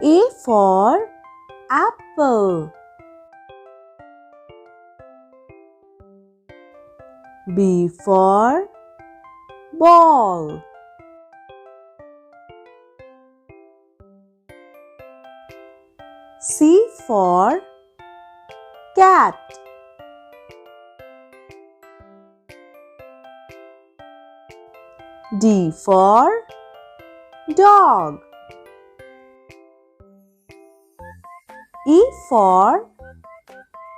A for apple. B for ball. C for cat. D for dog. E for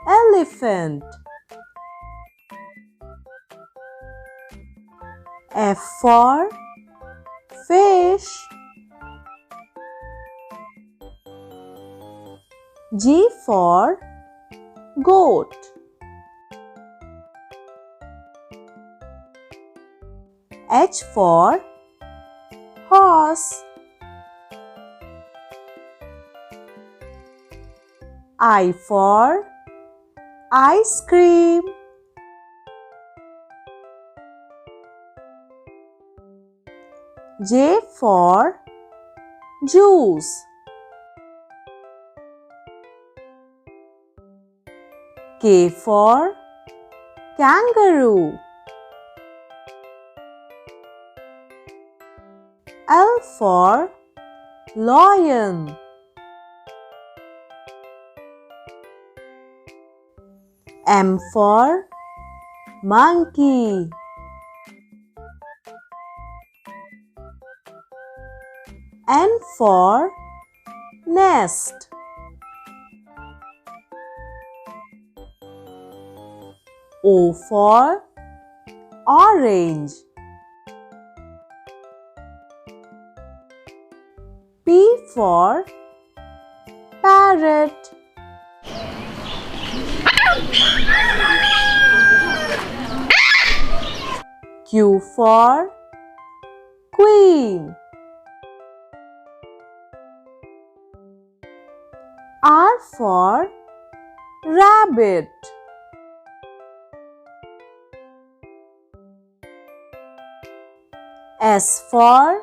elephant. F for fish. G for goat. H for horse. I for ice cream. J for juice. K for kangaroo. L for lion. M for monkey. N for nest. O for orange. P for parrot. Q for queen. R for rabbit. S for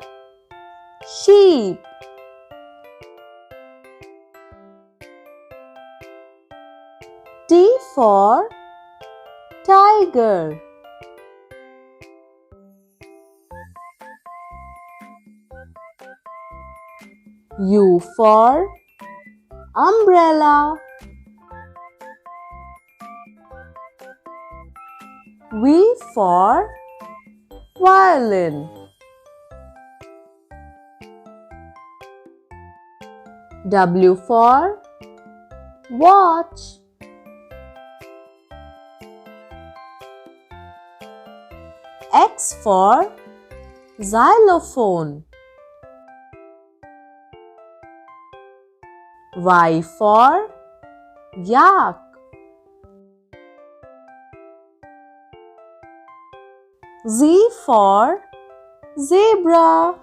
sheep. T for tiger. U for umbrella. V for violin. W for watch. X for xylophone. Y for yak. Z for zebra.